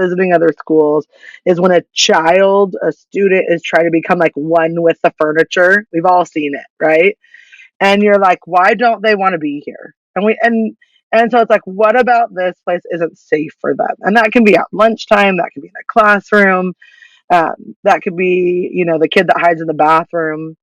visiting other schools is when a student is trying to become like one with the furniture. We've all seen it, right? And you're like, why don't they want to be here? And so it's like, what about this place isn't safe for them? And that can be at lunchtime, that can be in a classroom, that could be, the kid that hides in the bathroom.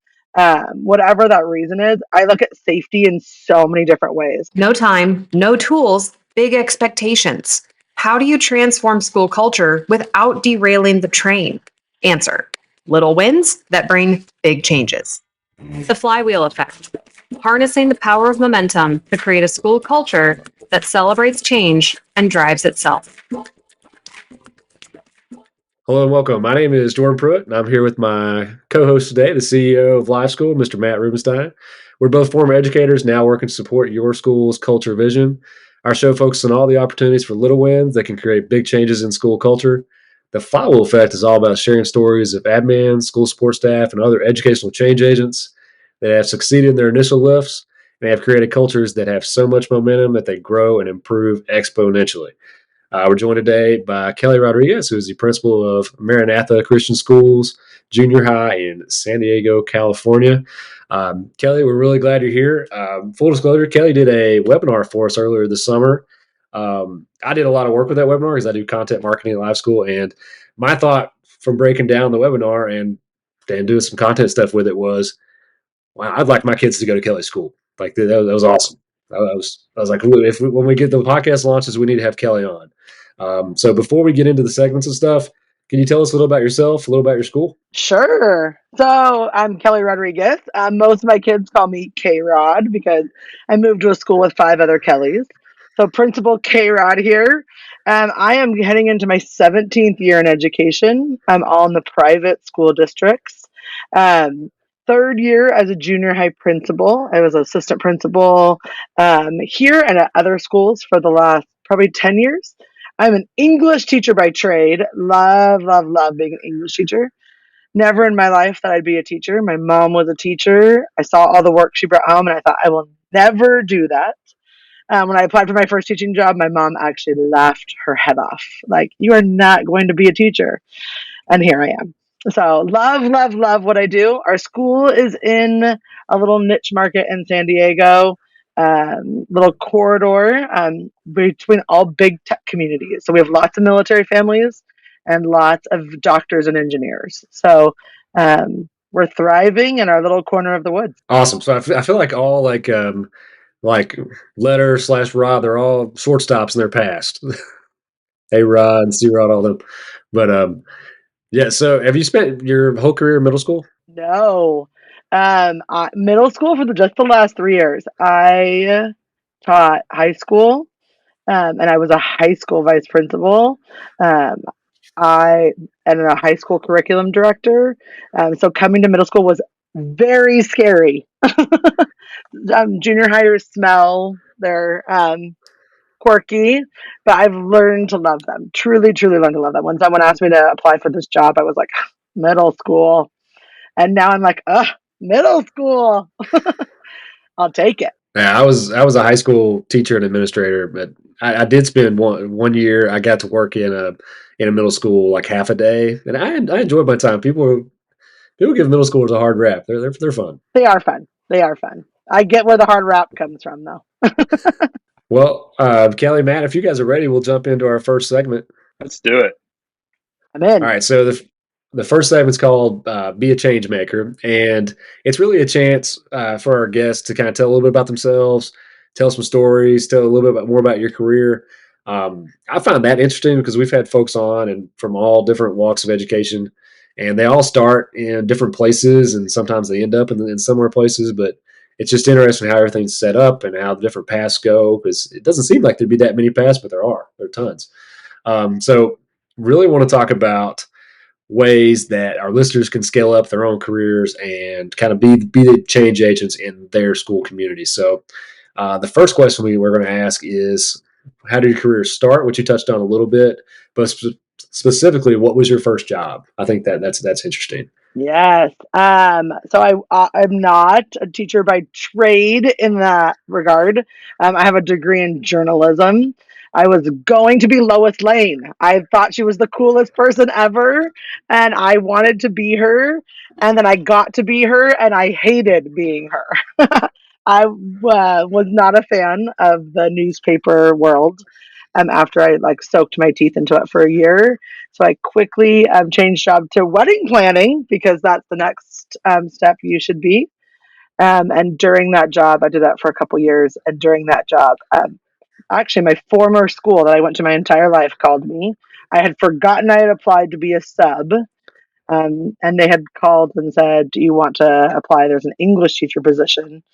Whatever that reason is, I look at safety in so many different ways. No time, no tools, big expectations. How do you transform school culture without derailing the train? Answer: little wins that bring big changes. The flywheel effect. Harnessing the power of momentum to create a school culture that celebrates change and drives itself. Hello and welcome. My name is Jordan Pruitt, and I'm here with my co-host today, the CEO of Live School, Mr. Matt Rubenstein. We're both former educators now working to support your school's culture vision. Our show focuses on all the opportunities for little wins that can create big changes in school culture. The flywheel effect is all about sharing stories of admin, school support staff, and other educational change agents that have succeeded in their initial lifts and have created cultures that have so much momentum that they grow and improve exponentially. We're joined today by Kelly Rodriguez, who is the principal of Maranatha Christian Schools Junior High in San Diego, California. Kelly, we're really glad you're here. Full disclosure, Kelly did a webinar for us earlier this summer. I did a lot of work with that webinar because I do content marketing at Live School. And my thought from breaking down the webinar and doing some content stuff with it was, wow, I'd like my kids to go to Kelly's school. Like that was awesome. I was like, when we get the podcast launches, we need to have Kelly on. So before we get into the segments and stuff, can you tell us a little about yourself, a little about your school? Sure. So I'm Kelly Rodriguez. Most of my kids call me K-Rod because I moved to a school with 5 other Kellys. So Principal K-Rod here. I am heading into my 17th year in education. I'm all in the private school districts. Third year as a junior high principal. I was assistant principal here and at other schools for the last probably 10 years. I'm an English teacher by trade. Love, love, love being an English teacher. Never in my life thought I'd be a teacher. My mom was a teacher. I saw all the work she brought home, and I thought, I will never do that. When I applied for my first teaching job, my mom actually laughed her head off. Like, you are not going to be a teacher. And here I am. So love, love, love what I do. Our school is in a little niche market in San Diego, little corridor between all big tech communities. So we have lots of military families and lots of doctors and engineers. So we're thriving in our little corner of the woods. Awesome. So I feel like all like letter / Rod, they're all shortstops in their past. A Rod and C Rod, all them. But yeah. So have you spent your whole career in middle school? No. Middle school for just the last 3 years. I taught high school, and I was a high school vice principal. I and a high school curriculum director. So coming to middle school was very scary. Junior hires smell. They're quirky, but I've learned to love them. Truly, truly learned to love them. When someone asked me to apply for this job, I was like, middle school. And now I'm like, middle school. I'll take it. Yeah, I was a high school teacher and administrator, but I did spend one year. I got to work in a middle school like half a day, and I enjoyed my time. People give middle schoolers a hard rap. They're fun. They are fun. They are fun. I get where the hard rap comes from, though. Well, Kelly, Matt, if you guys are ready, we'll jump into our first segment. Let's do it. I'm in. All right. So the first segment's called "Be a Change Maker," and it's really a chance for our guests to kind of tell a little bit about themselves, tell some stories, tell a little bit more about your career. I find that interesting because we've had folks on and from all different walks of education, and they all start in different places, and sometimes they end up in similar places. But it's just interesting how everything's set up and how the different paths go, because it doesn't seem like there'd be that many paths, but there are tons. So really want to talk about ways that our listeners can scale up their own careers and kind of be the change agents in their school community. So the first question we're going to ask is, how did your career start, which you touched on a little bit, but specifically, what was your first job? I think that's interesting. Yes. So I'm not a teacher by trade in that regard. I have a degree in journalism. I was going to be Lois Lane. I thought she was the coolest person ever, and I wanted to be her. And then I got to be her, and I hated being her. I was not a fan of the newspaper world. After I like soaked my teeth into it for a year, so I quickly changed job to wedding planning because that's the next step you should be. And during that job, I did that for a couple years. And during that job, actually, my former school that I went to my entire life called me. I had forgotten I had applied to be a sub. And they had called and said, "Do you want to apply? There's an English teacher position."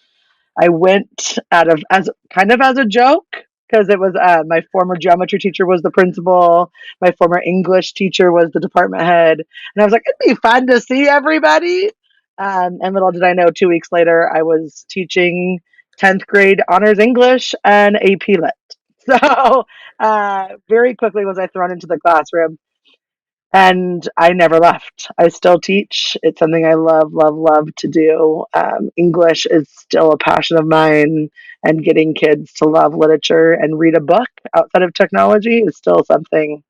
I went out of as kind of as a joke because it was my former geometry teacher was the principal, my former English teacher was the department head, and I was like, it'd be fun to see everybody. And little did I know, 2 weeks later, I was teaching 10th grade honors English and AP Lit. So very quickly was I thrown into the classroom, and I never left. I still teach. It's something I love, love, love to do. English is still a passion of mine, and getting kids to love literature and read a book outside of technology is still something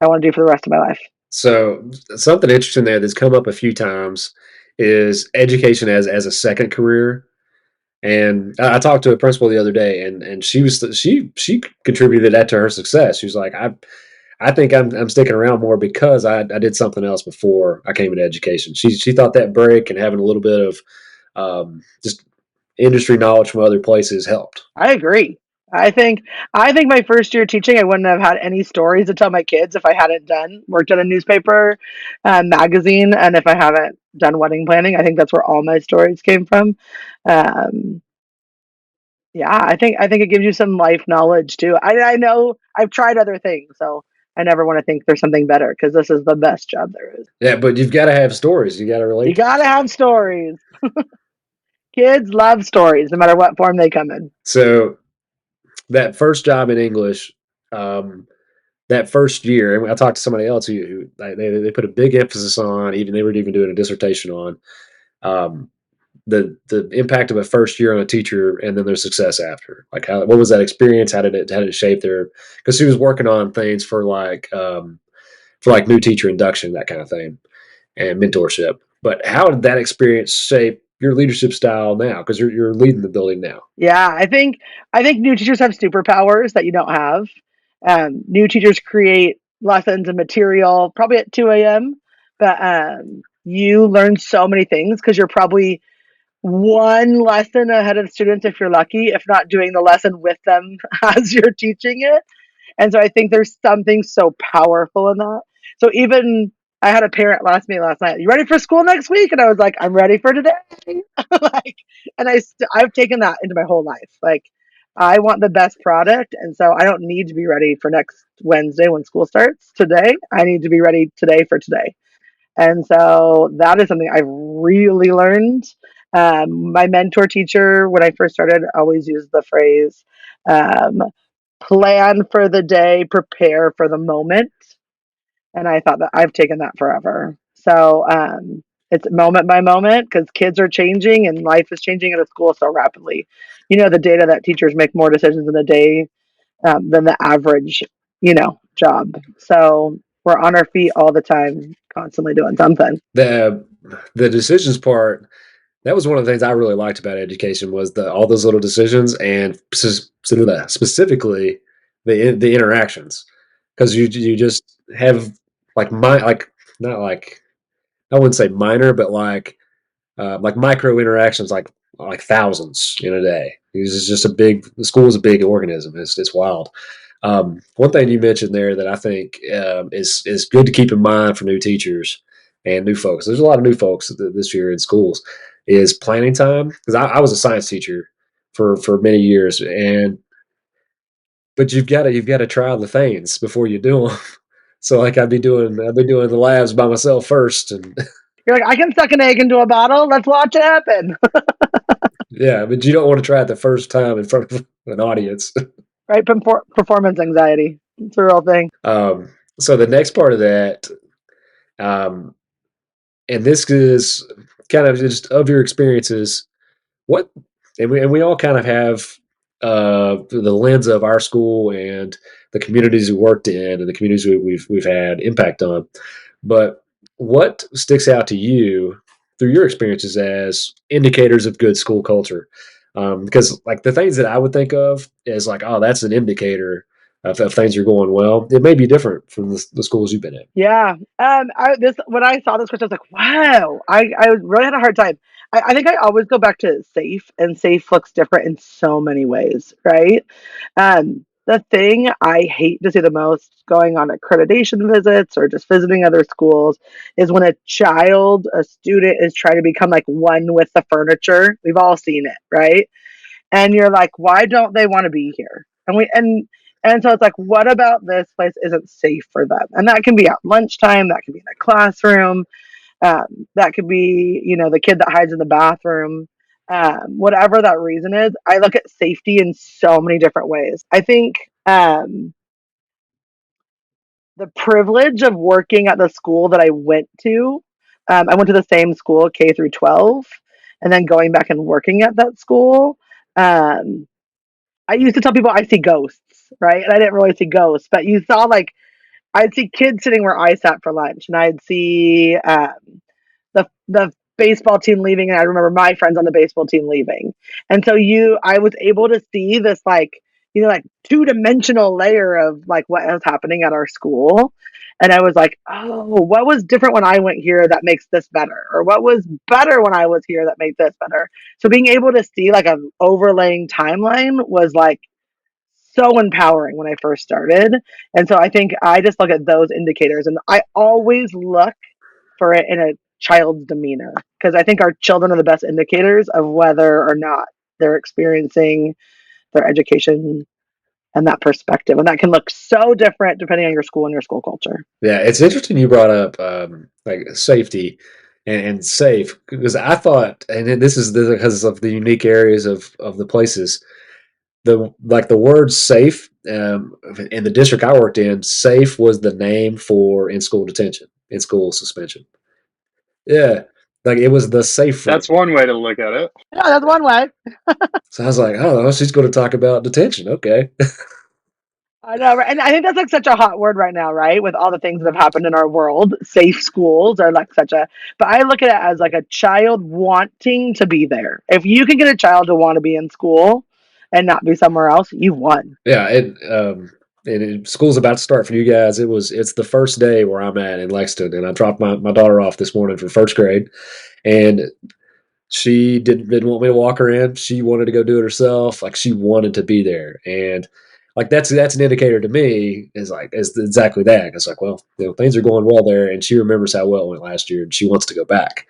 I want to do for the rest of my life. So something interesting there that's come up a few times is education as a second career. And I talked to a principal the other day, and she contributed that to her success. She was like, I think I'm sticking around more because I did something else before I came into education. She thought that break and having a little bit of just industry knowledge from other places helped. I agree. I think I think my first year teaching, I wouldn't have had any stories to tell my kids if I hadn't done worked at a newspaper, magazine, and if I haven't done wedding planning. I think that's where all my stories came from. Um, Yeah, I think it gives you some life knowledge too. I know I've tried other things, so I never want to think there's something better because this is the best job there is. Yeah, but you've got to have stories. You got to You relate to them. gotta have stories. Kids love stories, no matter what form they come in. So that first job in English, um, that first year, and I talked to somebody else who they put a big emphasis on, even they were even doing a dissertation on um, the impact of a first year on a teacher and then their success after. Like, what was that experience? How did it shape their? Because she was working on things for like new teacher induction, that kind of thing, and mentorship. But how did that experience shape your leadership style now? Because you're leading the building now. Yeah, I think new teachers have superpowers that you don't have. New teachers create lessons and material probably at 2 a.m., but you learn so many things because you're probably one lesson ahead of students if you're lucky, if not doing the lesson with them as you're teaching it. And so I think there's something so powerful in that. So even I had a parent ask me last night, "You ready for school next week?" And I was like, "I'm ready for today." Like, and I've taken that into my whole life. Like, I want the best product, and so I don't need to be ready for next Wednesday when school starts. Today, I need to be ready today for today. And so that is something I really learned. My mentor teacher, when I first started, always used the phrase, um, plan for the day, prepare for the moment. And I thought that I've taken that forever. So it's moment by moment because kids are changing and life is changing at a school so rapidly. You know, the data that teachers make more decisions in a day than the average, job. So we're on our feet all the time, constantly doing something. The the decisions part, that was one of the things I really liked about education was the all those little decisions and specifically the interactions because you just have like not like I wouldn't say minor but like micro interactions like thousands in a day. It's just the school is a big organism. It's wild. One thing you mentioned there that I think is good to keep in mind for new teachers and new folks. There's a lot of new folks this year in schools. Is planning time because I was a science teacher for many years, and but you've got to try the things before you do them. So like I've been doing the labs by myself first, and You're like, I can suck an egg into a bottle. Let's watch it happen. yeah, but you don't want to try it the first time in front of an audience. Right? Performance anxiety. It's a real thing. um, so the next part of that, um, and this is kind of just of your experiences. What and we all kind of have. the lens of our school and the communities we worked in and the communities we've had impact on. But what sticks out to you through your experiences as indicators of good school culture? Because like the things that I would think of is like, oh, that's an indicator of things are going well. It may be different from the schools you've been in. Yeah. When I saw this question, I was like, wow. I really had a hard time. I think I always go back to safe, and safe looks different in so many ways, right? The thing I hate to see the most going on accreditation visits or just visiting other schools is when a student is trying to become like one with the furniture. We've all seen it, right? And you're like, why don't they want to be here? And so it's like, what about this place isn't safe for them? And that can be at lunchtime, that can be in a classroom, that could be, the kid that hides in the bathroom. Whatever that reason is, I look at safety in so many different ways. I think the privilege of working at the school that I went to the same school, K through 12, and then going back and working at that school. Um, I used to tell people I see ghosts, right? And I didn't really see ghosts, but you saw like I'd see kids sitting where I sat for lunch, and I'd see the baseball team leaving, and I remember my friends on the baseball team leaving, and so I was able to see this like like 2-dimensional layer of like what was happening at our school. And I was like, oh, what was different when I went here that makes this better? Or what was better when I was here that made this better? So being able to see like an overlaying timeline was like so empowering when I first started. And so I think I just look at those indicators, and I always look for it in a child's demeanor, because I think our children are the best indicators of whether or not they're experiencing their education and that perspective. And that can look so different depending on your school and your school culture. Yeah, it's interesting you brought up like safety and safe because I thought, and this is because of the unique areas of the places. The word safe in the district I worked in, safe was the name for in school detention, in school suspension. Yeah, like it was the safe room. That's one way to look at it. Yeah, that's one way. So I was like, oh, she's going to talk about detention. Okay. I know, right? And I think that's like such a hot word right now, right? With all the things that have happened in our world, safe schools are like but I look at it as like a child wanting to be there. If you can get a child to want to be in school and not be somewhere else, you've won. Yeah, school's about to start for you guys. It's the first day where I'm at in Lexington, and I dropped my daughter off this morning for first grade, and she didn't want me to walk her in. She wanted to go do it herself. Like she wanted to be there, and like that's an indicator to me is exactly that. It's like, well, things are going well there, and she remembers how well it went last year, and she wants to go back.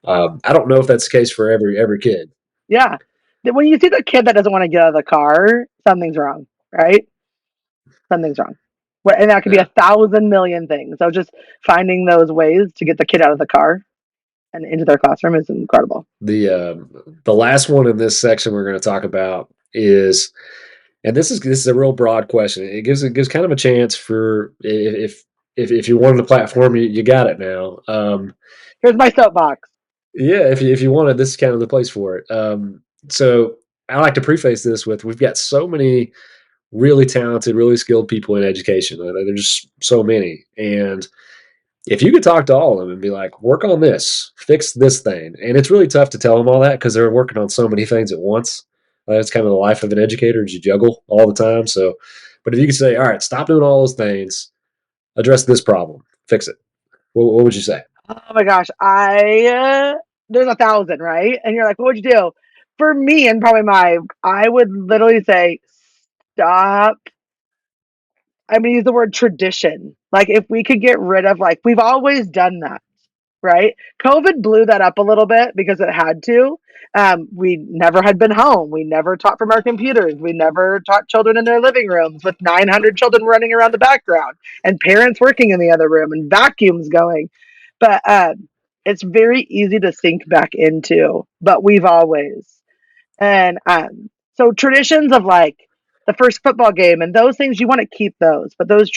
I don't know if that's the case for every kid. Yeah. When you see the kid that doesn't want to get out of the car, something's wrong, right? Something's wrong. And that could be Yeah. 1,000,000,000 things. So just finding those ways to get the kid out of the car and into their classroom is incredible. The last one in this section we're going to talk about is, and this is a real broad question. It gives kind of a chance for if you wanted a platform, you got it now. Here's my soapbox. Yeah, if you wanted, this is kind of the place for it. So I like to preface this with we've got so many really talented, really skilled people in education. There's so many, and if you could talk to all of them and be like, work on this, fix this thing. And it's really tough to tell them all that because they're working on so many things at once. That's kind of the life of an educator is you juggle all the time. So, but if you could say, all right, stop doing all those things, address this problem, fix it. What would you say? Oh my gosh. There's 1,000, right? And you're like, what would you do? For me, and probably I would literally say, stop. I'm going to use the word tradition. Like, if we could get rid of, like, we've always done that, right? COVID blew that up a little bit because it had to. We never had been home. We never taught from our computers. We never taught children in their living rooms with 900 children running around the background and parents working in the other room and vacuums going. But it's very easy to sink back into, but we've always. And so traditions of like the first football game and those things, you want to keep those, but those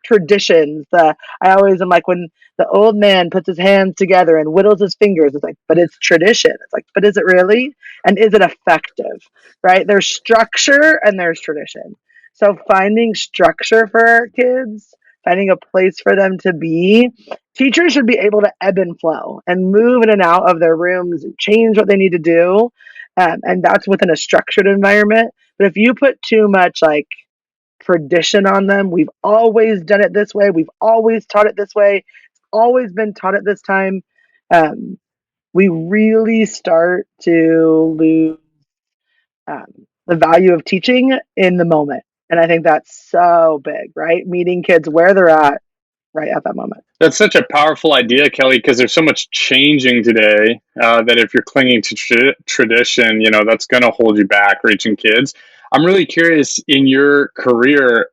traditions. I always am like, when the old man puts his hands together and whittles his fingers, it's like, but it's tradition. It's like, but is it really? And is it effective? Right? There's structure and there's tradition. So finding structure for our kids, finding a place for them to be, teachers should be able to ebb and flow and move in and out of their rooms and change what they need to do. And that's within a structured environment. But if you put too much like tradition on them, we've always done it this way, we've always taught it this way, it's always been taught at this time, um, we really start to lose the value of teaching in the moment. And I think that's so big, right? Meeting kids where they're at right at that moment. That's such a powerful idea, Kelly, because there's so much changing today that if you're clinging to tradition, that's going to hold you back reaching kids. I'm really curious in your career,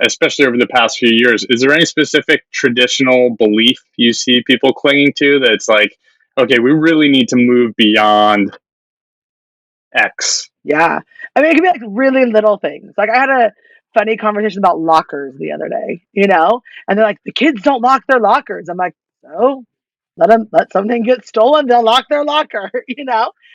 especially over the past few years, is there any specific traditional belief you see people clinging to that's like, okay, we really need to move beyond X? Yeah. I mean, it can be like really little things. Like I had a funny conversation about lockers the other day, and they're like, the kids don't lock their lockers. I'm like, so let something get stolen, they'll lock their locker,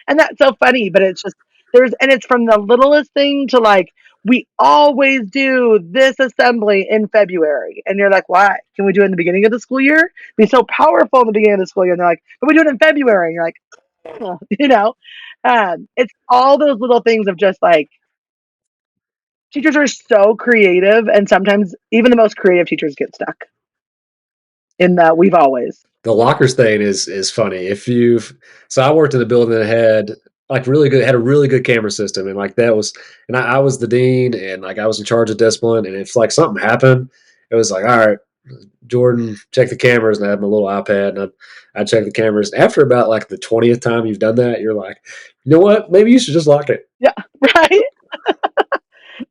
And that's so funny, but it's just and it's from the littlest thing to like, we always do this assembly in February. And you're like, why? Can we do it in the beginning of the school year? It'd be so powerful in the beginning of the school year. And they're like, but we do it in February. And you're like, oh, it's all those little things of just like, teachers are so creative, and sometimes even the most creative teachers get stuck in the we've always. The lockers thing is funny. So I worked in a building that had like had a really good camera system, and like that was, and I was the dean, and like I was in charge of discipline, and if like something happened, it was like, all right, Jordan, check the cameras, and I had my little iPad, and I'd check the cameras. After about like the 20th time you've done that, you're like, you know what? Maybe you should just lock it. Yeah, right.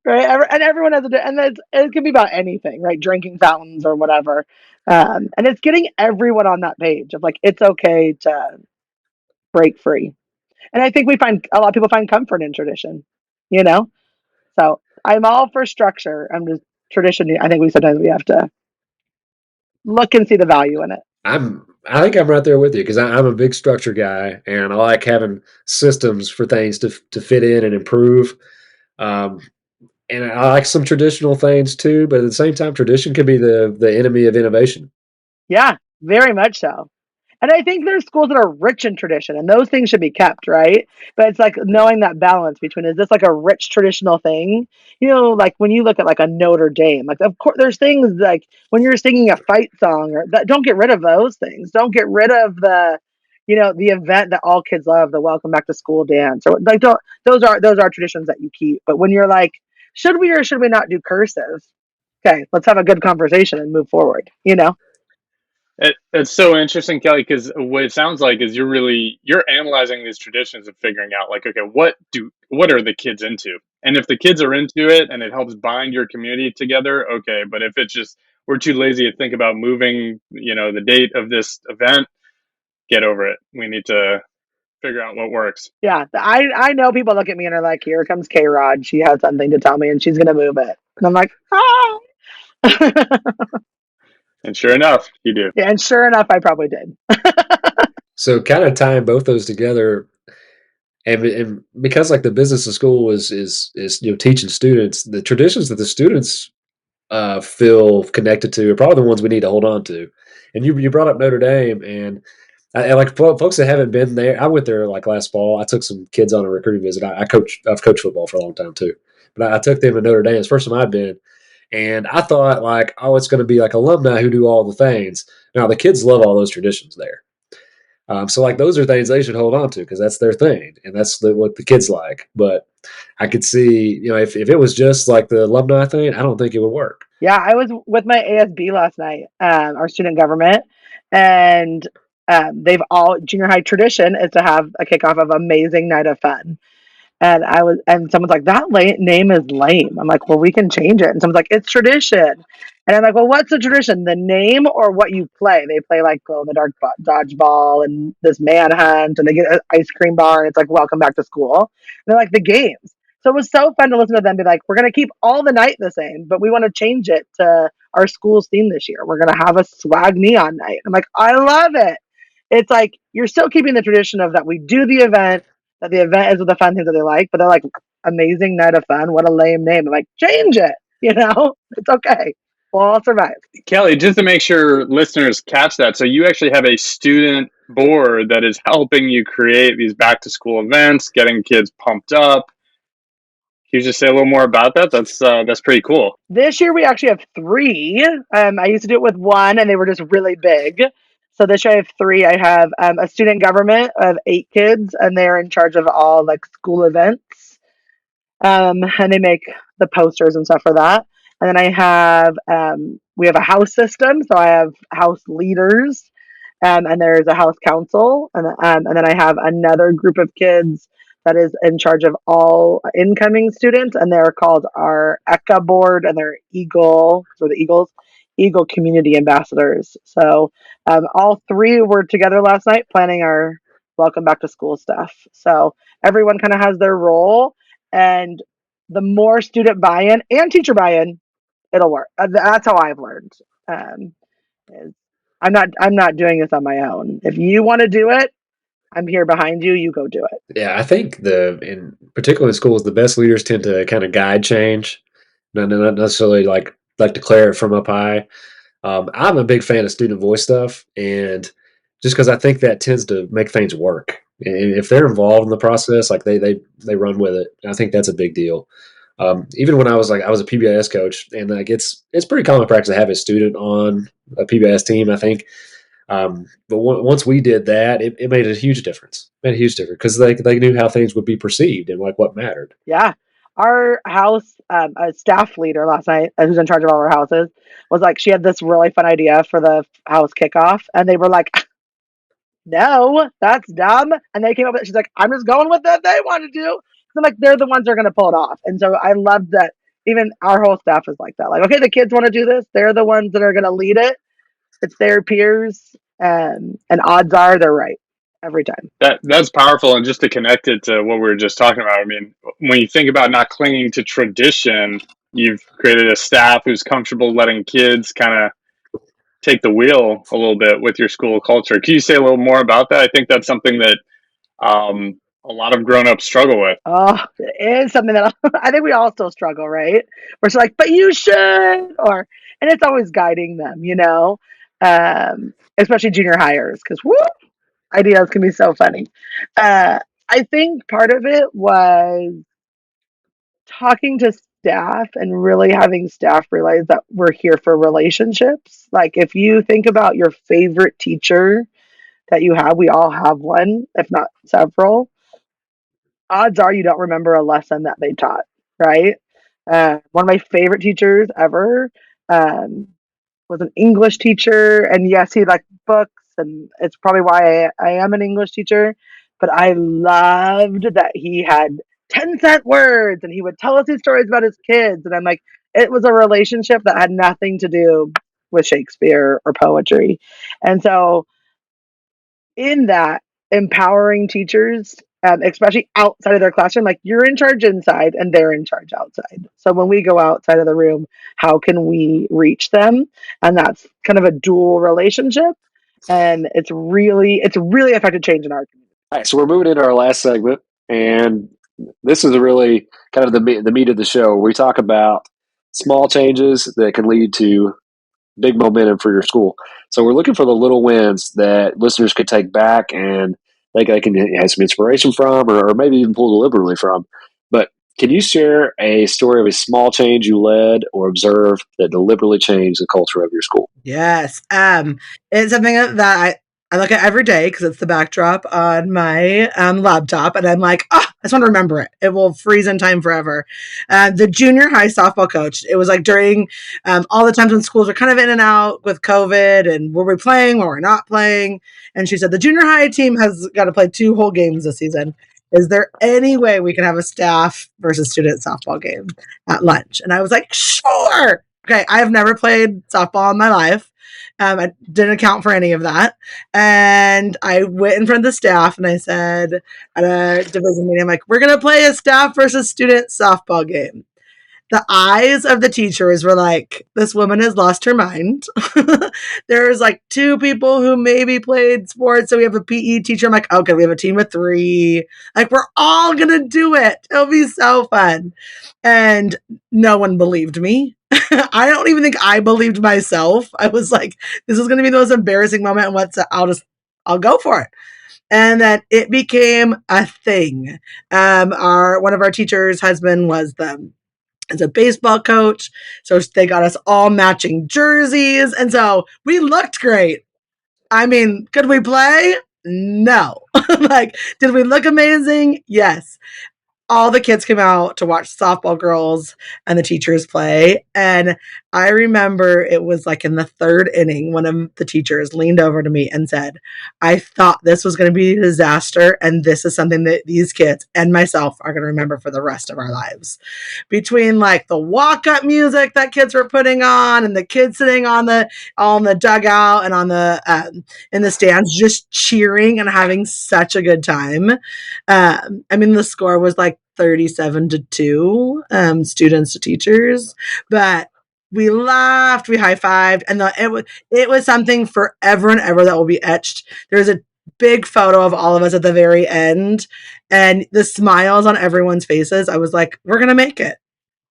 Right, and everyone has and it can be about anything, right? Drinking fountains or whatever, and it's getting everyone on that page of like, it's okay to break free. And I think we find a lot of people find comfort in tradition, you know. So I'm all for structure. I'm just tradition. I think sometimes we have to look and see the value in it. I think I'm right there with you because I'm a big structure guy, and I like having systems for things to fit in and improve. Um, and I like some traditional things too, but at the same time, tradition can be the enemy of innovation. Yeah, very much so. And I think there's schools that are rich in tradition, and those things should be kept, right? But it's like knowing that balance between, is this like a rich traditional thing? Like when you look at like a Notre Dame, like of course there's things like when you're singing a fight song or that, don't get rid of those things. Don't get rid of the event that all kids love, the welcome back to school dance, or like those are traditions that you keep. But when you're like, should we or should we not do cursive? Okay, let's have a good conversation and move forward. It's so interesting, Kelly, because what it sounds like is you're analyzing these traditions and figuring out like, okay, what are the kids into? And if the kids are into it and it helps bind your community together, okay. But if it's just we're too lazy to think about moving, the date of this event, get over it. We need to figure out what works. Yeah, I know people look at me and are like, here comes K Rod. She has something to tell me and she's gonna move it. And I'm like, ah. And sure enough, you do. Yeah, and sure enough, I probably did. So kind of tying both those together, and because like the business of school is teaching students, the traditions that the students feel connected to are probably the ones we need to hold on to. And you brought up Notre Dame, and like folks that haven't been there, I went there like last fall. I took some kids on a recruiting visit. I've coached football for a long time too, but I took them to Notre Dame. It's the first time I'd been, and I thought like, oh, it's going to be like alumni who do all the things. Now the kids love all those traditions there. So like those are things they should hold on to because that's their thing and that's what the kids like. But I could see, if it was just like the alumni thing, I don't think it would work. Yeah, I was with my ASB last night, our student government, and they've all junior high tradition is to have a kickoff of amazing night of fun. And someone's like, that name is lame. I'm like, well, we can change it. And someone's like, it's tradition. And I'm like, well, what's the tradition? The name or what you play? They play like glow in the dark dodgeball and this manhunt, and they get an ice cream bar, and it's like, welcome back to school. And they're like, the games. So it was so fun to listen to them be like, we're going to keep all the night the same, but we want to change it to our school's theme this year. We're going to have a swag neon night. I'm like, I love it. It's like you're still keeping the tradition of that we do the event, that the event is with the fun things that they like, but they're like, amazing night of fun. What a lame name. I'm like, change it. It's okay. We'll all survive. Kelly, just to make sure listeners catch that, so you actually have a student board that is helping you create these back to school events, getting kids pumped up. Can you just say a little more about that? That's pretty cool. This year we actually have 3. I used to do it with 1, and they were just really big. So this year I have 3. I have a student government of 8 kids, and they're in charge of all like school events. And they make the posters and stuff for that. And then I have we have a house system, so I have house leaders, and there's a house council, and then I have another group of kids that is in charge of all incoming students, and they're called our ECA board, and they're Eagle, so the Eagle community ambassadors. So all 3 were together last night planning our welcome back to school stuff. So everyone kind of has their role, and the more student buy-in and teacher buy-in, it'll work. That's how I've learned. Is I'm not doing this on my own. If you want to do it, I'm here behind you. You go do it. Yeah, I think in particular in schools, the best leaders tend to kind of guide change, not necessarily like declare it from up high. I'm a big fan of student voice stuff, and just because I think that tends to make things work. And if they're involved in the process, like they run with it, I think that's a big deal. Even when I was a PBIS coach, and like it's pretty common practice to have a student on a PBIS team, I think. But once we did that, it made a huge difference. Made a huge difference because they knew how things would be perceived and like what mattered. Yeah. Our house a staff leader last night, who's in charge of all our houses, was like, she had this really fun idea for the house kickoff, and they were like, no, that's dumb. And they came up with it. She's like, I'm just going with what they want to do. I'm like, they're the ones that are going to pull it off. And so I love that even our whole staff is like that. Like, okay, the kids want to do this. They're the ones that are going to lead it. It's their peers. And odds are they're right every time. That's powerful. And just to connect it to what we were just talking about, I mean, when you think about not clinging to tradition, you've created a staff who's comfortable letting kids kind of take the wheel a little bit with your school culture. Can you say a little more about that? I think that's something that a lot of grown-ups struggle with. Oh, it is something that I think we all still struggle, right? We're just like, but you should, and it's always guiding them, especially junior hires, because ideas can be so funny. I think part of it was talking to staff and really having staff realize that we're here for relationships. Like, if you think about your favorite teacher that you have, we all have one, if not several. Odds are you don't remember a lesson that they taught, right? One of my favorite teachers ever um, was an English teacher, and yes, he liked books, and it's probably why I am an English teacher. But I loved that he had 10-cent words, and he would tell us these stories about his kids, and I'm like, it was a relationship that had nothing to do with Shakespeare or poetry, and so in that, empowering teachers, especially outside of their classroom, like you're in charge inside and they're in charge outside. So when we go outside of the room, how can we reach them? And that's kind of a dual relationship. And it's really affected change in our community. All right, so we're moving into our last segment, and this is really kind of the meat of the show. We talk about small changes that can lead to big momentum for your school. So we're looking for the little wins that listeners could take back and they can have some inspiration from, or maybe even pull deliberately from. But can you share a story of a small change you led or observed that deliberately changed the culture of your school? Yes. It's something that I look at every day because it's the backdrop on my laptop, and I'm like, I just want to remember it. It will freeze in time forever. The junior high softball coach, it was like during all the times when schools were kind of in and out with COVID, and were we playing, were we not playing? And she said, the junior high team has got to play 2 whole games this season. Is there any way we can have a staff versus student softball game at lunch? And I was like, sure. Okay, I have never played softball in my life. I didn't account for any of that. And I went in front of the staff and I said at a division meeting, I'm like, we're going to play a staff versus student softball game. the eyes of the teachers were like, this woman has lost her mind. There's like 2 people who maybe played sports. So we have a PE teacher. I'm like, okay, we have a team of 3. Like, we're all going to do it. It'll be so fun. And no one believed me. I don't even think I believed myself. I was like, this is going to be the most embarrassing moment. And I'll go for it. And then it became a thing. One of our teachers' husband was as a baseball coach. So they got us all matching jerseys. And so we looked great. I mean, could we play? No. Like, did we look amazing? Yes. All the kids came out to watch softball girls and the teachers play. And I remember it was like in the 3rd inning, one of the teachers leaned over to me and said, I thought this was going to be a disaster. And this is something that these kids and myself are going to remember for the rest of our lives. Between like the walk-up music that kids were putting on and the kids sitting on the dugout and on the in the stands just cheering and having such a good time. I mean, the score was like 37-2, students to teachers, but we laughed, we high-fived, and it was something forever and ever that will be etched. There's a big photo of all of us at the very end, and the smiles on everyone's faces. I was like, we're going to make it.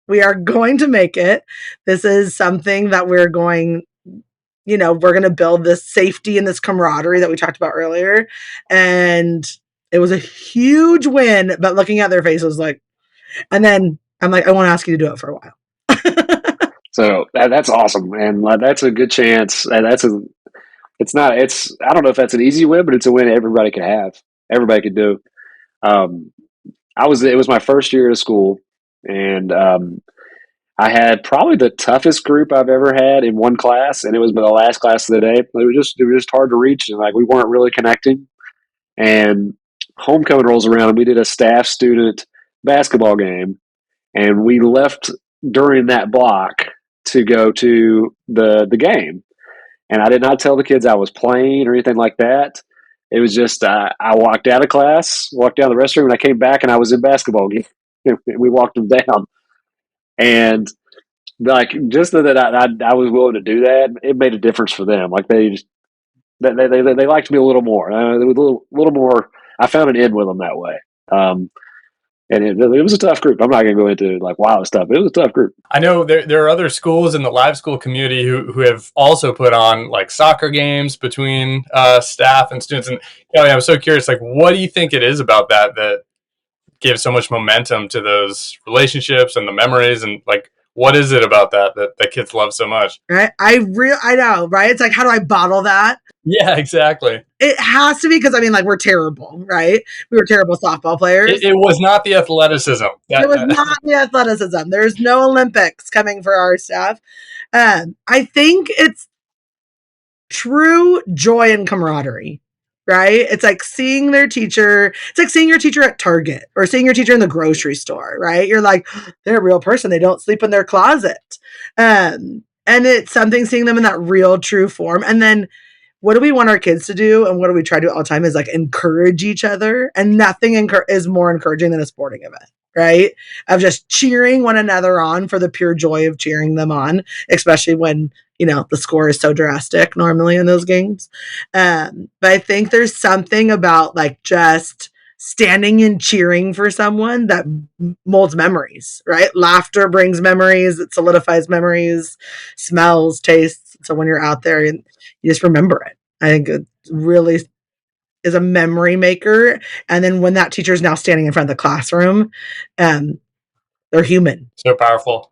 We are going to make it. This is something that we're going to build this safety and this camaraderie that we talked about earlier. And it was a huge win, but looking at their faces, like, and then I'm like, I want to ask you to do it for a while. So that's awesome, and that's a good chance. And I don't know if that's an easy win, but it's a win everybody can have. Everybody can do. It was my first year of school, and I had probably the toughest group I've ever had in one class, and it was the last class of the day. It was just hard to reach, and like we weren't really connecting. And homecoming rolls around, and we did a staff student basketball game, and we left during that block to go to the game. And I did not tell the kids I was playing or anything like that. It was just I walked out of class, walked down the restroom, and I came back and I was in basketball game. We walked them down, and like just that I was willing to do that, it made a difference for them. Like they liked me a little more. It was a little more. I found an in with them that way. And it was a tough group. I'm not going to go into like wild stuff. It was a tough group. I know there are other schools in the live school community who have also put on like soccer games between staff and students. And I'm so curious, like, what do you think it is about that gives so much momentum to those relationships and the memories? And like, what is it about that kids love so much? Right? I know, right? It's like, how do I bottle that? Yeah, exactly. It has to be because, I mean, like, we're terrible, right? We were terrible softball players. It was not the athleticism. It was not the athleticism. There's no Olympics coming for our staff. I think it's true joy and camaraderie, right? It's like seeing their teacher. It's like seeing your teacher at Target or seeing your teacher in the grocery store, right? You're like, they're a real person. They don't sleep in their closet. And it's something seeing them in that real, true form. And then what do we want our kids to do? And what do we try to do all the time is like encourage each other. And nothing is more encouraging than a sporting event, right? Of just cheering one another on for the pure joy of cheering them on, especially when, the score is so drastic normally in those games. But I think there's something about like just standing and cheering for someone that molds memories, right? Laughter brings memories. It solidifies memories, smells, tastes. So when you're out there, you just remember it. I think it really is a memory maker. And then when that teacher is now standing in front of the classroom, they're human. So powerful.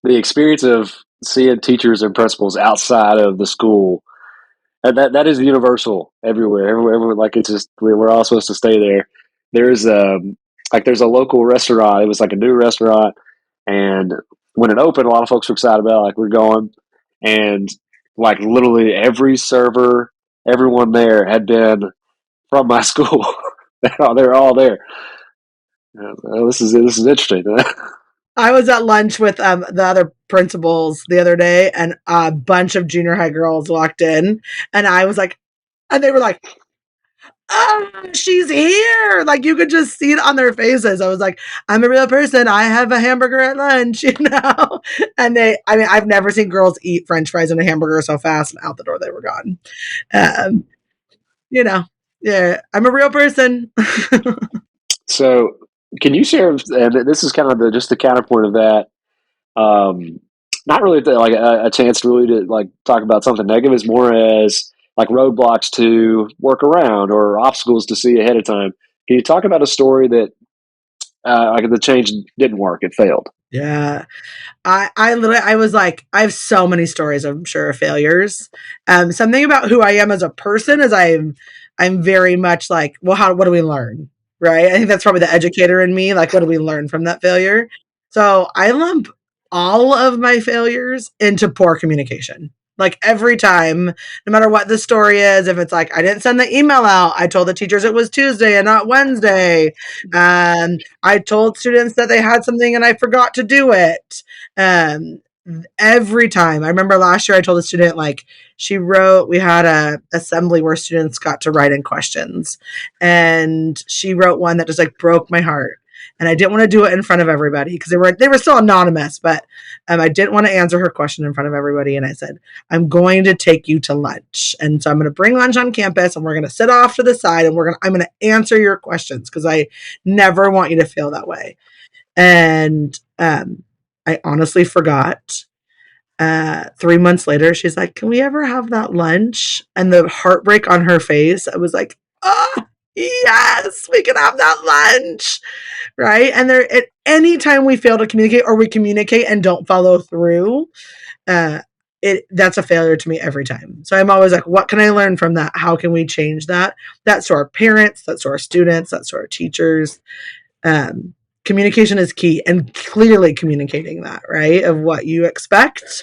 The experience of seeing teachers and principals outside of the school, that is universal everywhere. Everywhere, like it's just we're all supposed to stay there. There's there's a local restaurant. It was like a new restaurant, and when it opened, a lot of folks were excited about it, like we're going, and like literally every server, everyone there had been from my school. They're all there. This is interesting. I was at lunch with the other principals the other day, and a bunch of junior high girls walked in, and I was like, and they were like, oh, she's here. Like you could just see it on their faces. I was like, I'm a real person. I have a hamburger at lunch, And I've never seen girls eat French fries and a hamburger so fast, and out the door they were gone. Um, you know, yeah, I'm a real person. So, can you share? And this is kind of just the counterpoint of that. Um, Not really like a chance really to like talk about something negative. Is more as like roadblocks to work around or obstacles to see ahead of time. Can you talk about a story that like the change didn't work; it failed? Yeah. I was like, I have so many stories, I'm sure, of failures. Something about who I am as a person is I'm very much like, well, what do we learn? Right. I think that's probably the educator in me. Like, what do we learn from that failure? So I lump all of my failures into poor communication. Like every time, no matter what the story is, if it's like, I didn't send the email out, I told the teachers it was Tuesday and not Wednesday. I told students that they had something and I forgot to do it. Um, every time. I remember last year I told a student like we had a assembly where students got to write in questions, and she wrote one that just like broke my heart. And I didn't want to do it in front of everybody because they were still anonymous, but I didn't want to answer her question in front of everybody. And I said, I'm going to take you to lunch, and so I'm going to bring lunch on campus, and we're going to sit off to the side, and I'm going to answer your questions because I never want you to feel that way. And I honestly forgot. 3 months later, she's like, "Can we ever have that lunch?" And the heartbreak on her face, I was like, "Oh, yes, we can have that lunch." Right. And at any time we fail to communicate or we communicate and don't follow through, uh, that's a failure to me every time. So I'm always like, what can I learn from that? How can we change that? That's to our parents, that's to our students, that's to our teachers. Um, Communication is key, and clearly communicating that, right? Of what you expect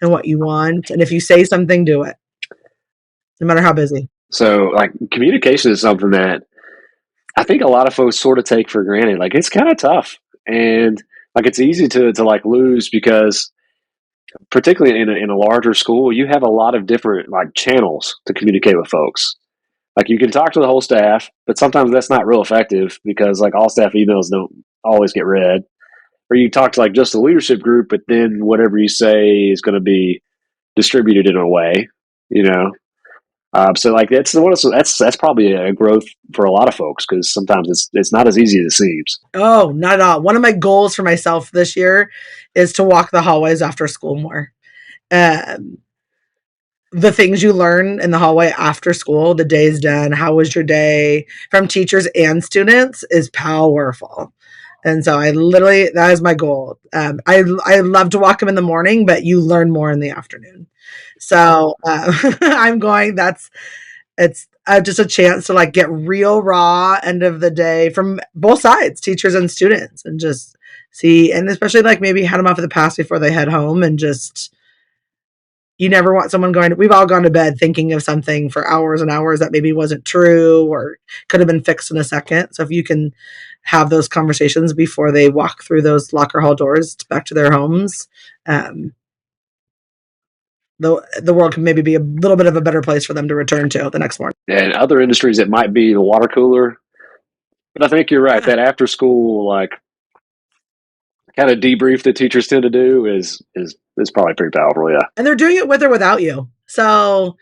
and what you want. And if you say something, do it, no matter how busy. So, like, communication is something that I think a lot of folks sort of take for granted. Like, it's kind of tough, and like it's easy to like lose because, particularly in a larger school, you have a lot of different like channels to communicate with folks. Like, you can talk to the whole staff, but sometimes that's not real effective because like all staff emails don't always get read. Or you talk to like just the leadership group, but then whatever you say is going to be distributed in a way, you know. So like that's probably a growth for a lot of folks because sometimes it's not as easy as it seems. Oh, not at all. One of my goals for myself this year is to walk the hallways after school more. Um, the things you learn in the hallway after school, the day's done, how was your day, from teachers and students, is powerful. And so that is my goal. I love to walk them in the morning, but you learn more in the afternoon. So it's just a chance to like get real raw end of the day from both sides, teachers and students, and just see, and especially like maybe head them off at the pass before they head home, and just, you never want someone we've all gone to bed thinking of something for hours and hours that maybe wasn't true or could have been fixed in a second. So if you can have those conversations before they walk through those locker hall doors back to their homes, the world can maybe be a little bit of a better place for them to return to the next morning. And other industries, it might be the water cooler. But I think you're right. Yeah. That after school, like, kind of debrief that teachers tend to do is probably pretty powerful. Yeah. And they're doing it with or without you. So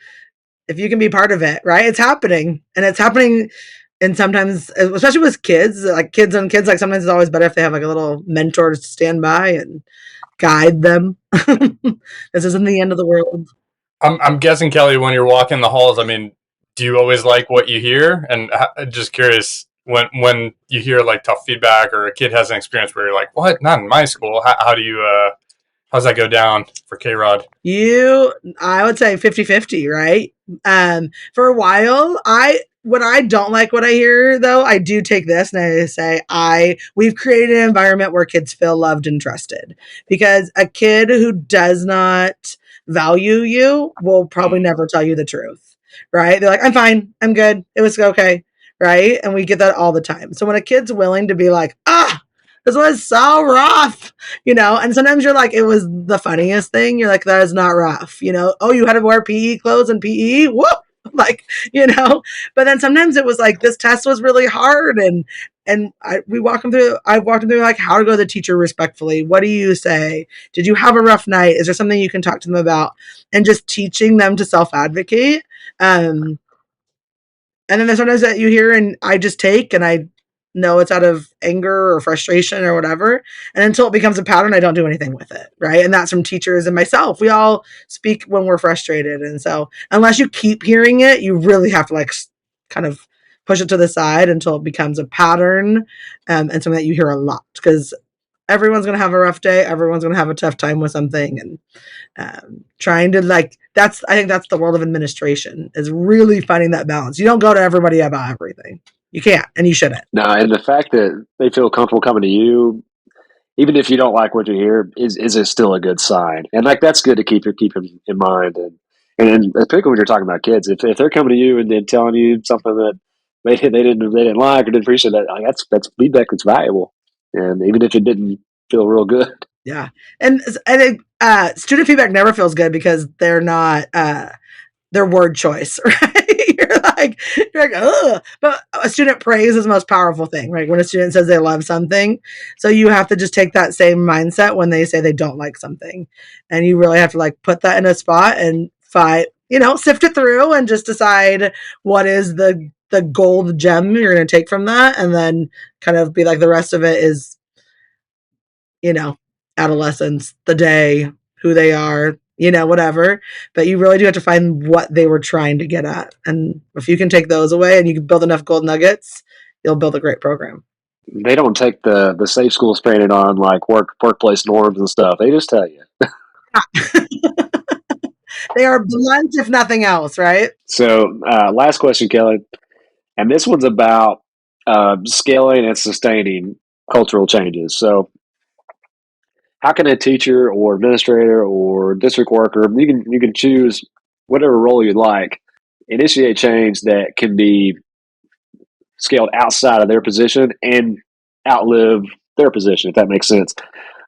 if you can be part of it, right? It's happening. And it's happening. And sometimes, especially with kids, like kids on kids, like sometimes it's always better if they have like a little mentor to stand by and guide them. This isn't the end of the world. I'm guessing, Kelly, when you're walking the halls, I mean, do you always like what you hear? And just curious, when you hear like tough feedback or a kid has an experience where you're like, what? Not in my school. How do you, how's that go down for K-Rod? I would say 50-50, right? For a while, when I don't like what I hear, though, I do take this and I say, we've created an environment where kids feel loved and trusted, because a kid who does not value you will probably never tell you the truth, right? They're like, I'm fine, I'm good, it was okay, right? And we get that all the time. So when a kid's willing to be like, this was so rough, and sometimes you're like, it was the funniest thing. You're like, that is not rough, oh, you had to wear PE clothes and PE? Whoop! like, but then sometimes it was like, this test was really hard. And we walk them through, I've walked them through like how to go to the teacher respectfully. What do you say? Did you have a rough night? Is there something you can talk to them about? And just teaching them to self-advocate. And then there's sometimes that you hear and I just take and I know it's out of anger or frustration or whatever. And until it becomes a pattern, I don't do anything with it. Right. And that's from teachers and myself. We all speak when we're frustrated. And so unless you keep hearing it, you really have to like kind of push it to the side until it becomes a pattern and something that you hear a lot, because everyone's going to have a rough day. Everyone's going to have a tough time with something. And trying to I think that's the world of administration, is really finding that balance. You don't go to everybody about everything. You can't, and you shouldn't. No, and the fact that they feel comfortable coming to you, even if you don't like what you hear, is still a good sign. And like, that's good to keep in mind. And particularly when you're talking about kids, if they're coming to you and then telling you something that they didn't like or didn't appreciate, that like, that's feedback that's valuable. And even if it didn't feel real good. Yeah. And I think student feedback never feels good because they're not their word choice, right? You're like, ugh. But a student praise is the most powerful thing, right? When a student says they love something. So you have to just take that same mindset when they say they don't like something. And you really have to like put that in a spot and fight, sift it through and just decide what is the gold gem you're going to take from that. And then kind of be like, the rest of it is, adolescence, the day, who they are, whatever. But you really do have to find what they were trying to get at. And if you can take those away and you can build enough gold nuggets, you'll build a great program. They don't take the safe schools painted on like workplace norms and stuff. They just tell you. They are blunt, if nothing else, right? So last question, Kelly. And this one's about scaling and sustaining cultural changes. So how can a teacher or administrator or district worker, you can choose whatever role you'd like, initiate change that can be scaled outside of their position and outlive their position, if that makes sense.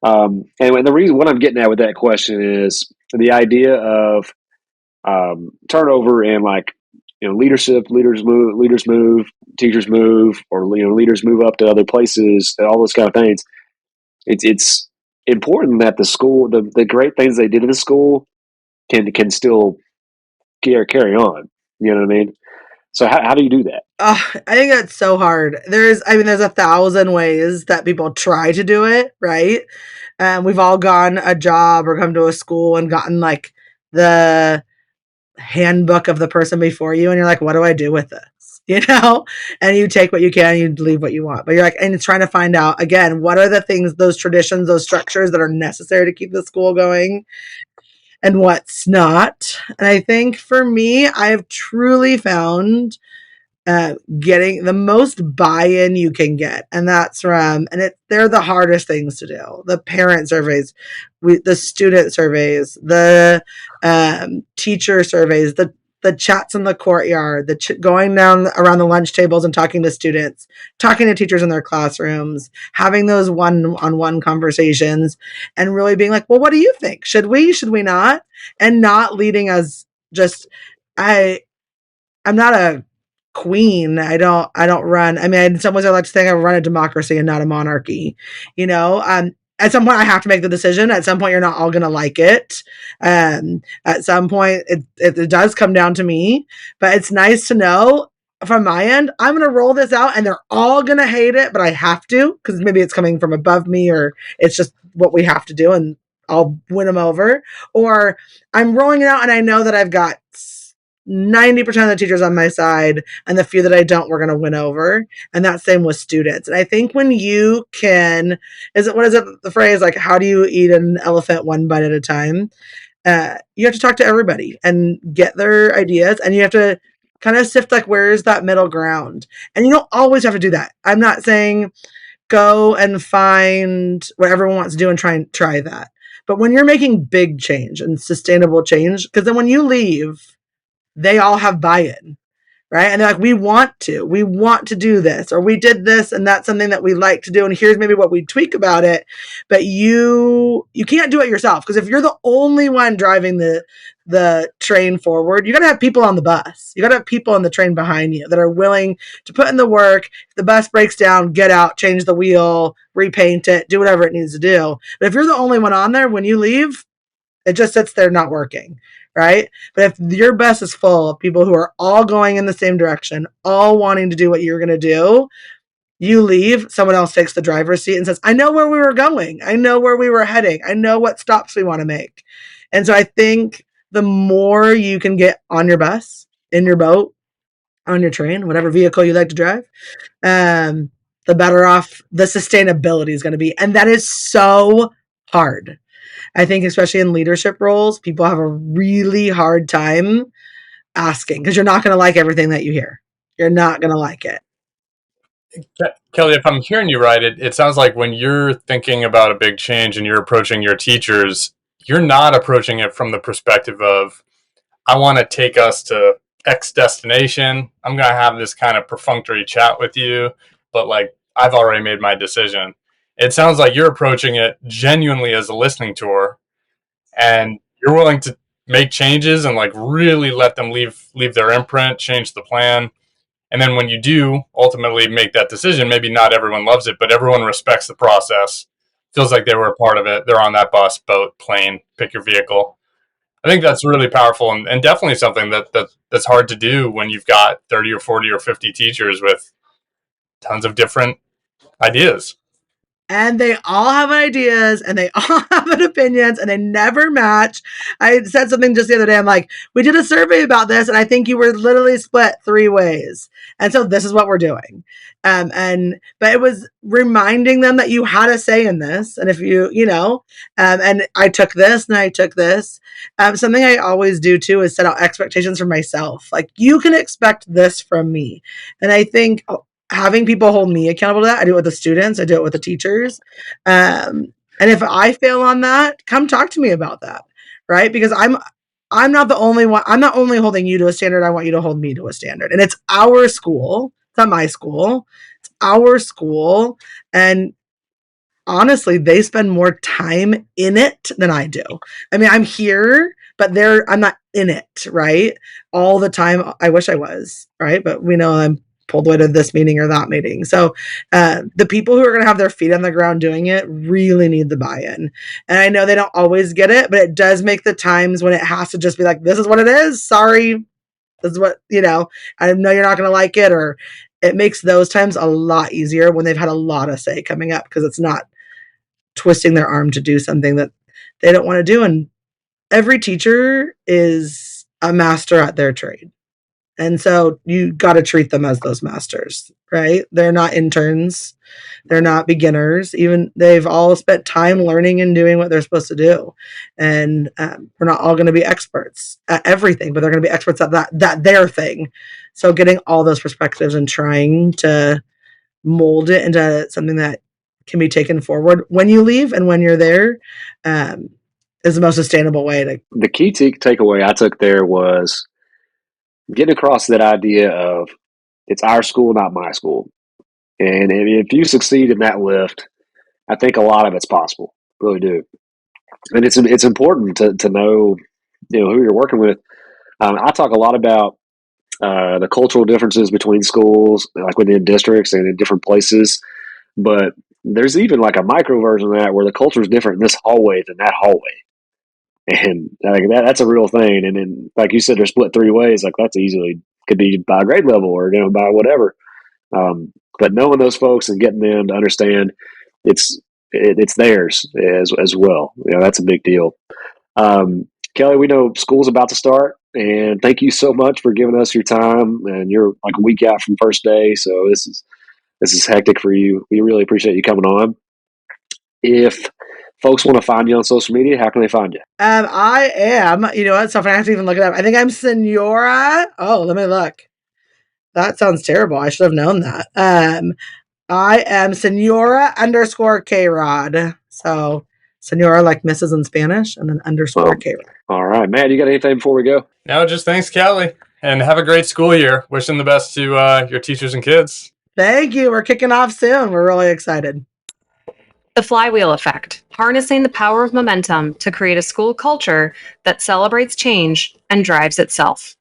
And the reason what I'm getting at with that question is the idea of turnover and like, leadership, leaders move, teachers move, or leaders move up to other places, and all those kind of things. It's important that the school, the great things they did in the school, can still carry on. You know what I mean? So how do you do that? I think that's so hard. There's 1,000 ways that people try to do it, right? We've all gone a job or come to a school and gotten like the handbook of the person before you, and you're like, what do I do with this? And you take what you can, you leave what you want. But you're like, and it's trying to find out again, what are the things, those traditions, those structures that are necessary to keep the school going and what's not. And I think for me, I've truly found getting the most buy-in you can get, and that's from, and they're the hardest things to do: the parent surveys, the student surveys, the teacher surveys, the chats in the courtyard, going down around the lunch tables and talking to students, talking to teachers in their classrooms, having those one-on-one conversations, and really being like, well, what do you think? Should we not? And not leading as just, I'm not a queen. I don't run. I mean, in some ways I like to think I run a democracy and not a monarchy, at some point I have to make the decision. At some point you're not all going to like it. At some point it does come down to me, but it's nice to know from my end, I'm going to roll this out and they're all going to hate it, but I have to, because maybe it's coming from above me or it's just what we have to do and I'll win them over. Or I'm rolling it out and I know that I've got 90% of the teachers on my side, and the few that I don't, we're going to win over. And that's same with students. And I think when you can, the phrase, like, how do you eat an elephant one bite at a time? You have to talk to everybody and get their ideas, and you have to kind of sift, like, where's that middle ground? And you don't always have to do that. I'm not saying go and find what everyone wants to do and try that. But when you're making big change and sustainable change, because then when you leave, they all have buy-in, right? And they're like, we want to do this, or we did this, and that's something that we like to do, and here's maybe what we tweak about it. But you can't do it yourself, because if you're the only one driving the the train forward, you got to have people on the bus. You got to have people on the train behind you that are willing to put in the work. If the bus breaks down, get out, change the wheel, repaint it, do whatever it needs to do. But if you're the only one on there, when you leave, it just sits there not working, right? But if your bus is full of people who are all going in the same direction, all wanting to do what you're going to do, you leave, someone else takes the driver's seat and says, I know where we were going. I know where we were heading. I know what stops we want to make. And so I think the more you can get on your bus, in your boat, on your train, whatever vehicle you like to drive, the better off the sustainability is going to be. And that is so hard. I think especially in leadership roles, people have a really hard time asking because you're not going to like everything that you hear. You're not going to like it. Kelly, if I'm hearing you right, it sounds like when you're thinking about a big change and you're approaching your teachers, you're not approaching it from the perspective of, I want to take us to X destination. I'm going to have this kind of perfunctory chat with you, but like, I've already made my decision. It sounds like you're approaching it genuinely as a listening tour, and you're willing to make changes and like really let them leave their imprint, change the plan. And then when you do ultimately make that decision, maybe not everyone loves it, but everyone respects the process, feels like they were a part of it. They're on that bus, boat, plane, pick your vehicle. I think that's really powerful, and definitely something that's hard to do when you've got 30 or 40 or 50 teachers with tons of different ideas. And they all have ideas and they all have opinions and they never match. I said something just the other day. I'm like, we did a survey about this and I think you were literally split 3 ways. And so this is what we're doing. But it was reminding them that you had a say in this. And if and I took this and I took this. Something I always do too is set out expectations for myself. Like, you can expect this from me. And I think having people hold me accountable to that. I do it with the students. I do it with the teachers. And if I fail on that, come talk to me about that, right? Because I'm not the only one. I'm not only holding you to a standard. I want you to hold me to a standard. And it's our school. It's not my school. It's our school. And honestly, they spend more time in it than I do. I mean, I'm here, but I'm not in it, right? All the time. I wish I was, right? But we know I'm pulled away to this meeting or that meeting. So the people who are going to have their feet on the ground doing it really need the buy-in. And I know they don't always get it, but it does make the times when it has to just be like, this is what it is. Sorry. This is what, I know you're not going to like it. Or it makes those times a lot easier when they've had a lot of say coming up, because it's not twisting their arm to do something that they don't want to do. And every teacher is a master at their trade. And so you got to treat them as those masters, right? They're not interns. They're not beginners. Even they've all spent time learning and doing what they're supposed to do. And we're not all going to be experts at everything, but they're going to be experts at that their thing. So getting all those perspectives and trying to mold it into something that can be taken forward when you leave and when you're there is the most sustainable way to. The key takeaway I took there was getting across that idea of it's our school, not my school. And if you succeed in that lift, I think a lot of it's possible. Really do. And it's important to know, who you're working with. I talk a lot about the cultural differences between schools, like within districts and in different places. But there's even like a micro version of that where the culture is different in this hallway than that hallway. And like that's a real thing. And then, like you said, they're split 3 ways. Like that's easily could be by grade level or by whatever. But knowing those folks and getting them to understand it's theirs as well. That's a big deal. Kelly, we know school's about to start, and thank you so much for giving us your time. And you're like a week out from first day, so this is hectic for you. We really appreciate you coming on. If folks want to find you on social media, how can they find you? I am, what? So I have to even look it up. I think I'm Senora. Oh, let me look. That sounds terrible. I should have known that. I am Senora _ K-Rod. So Senora like Mrs. in Spanish and then _ K-Rod. All right, Matt, you got anything before we go? No, just thanks, Kelly. And have a great school year. Wishing the best to your teachers and kids. Thank you. We're kicking off soon. We're really excited. The flywheel effect. harnessing the power of momentum to create a school culture that celebrates change and drives itself.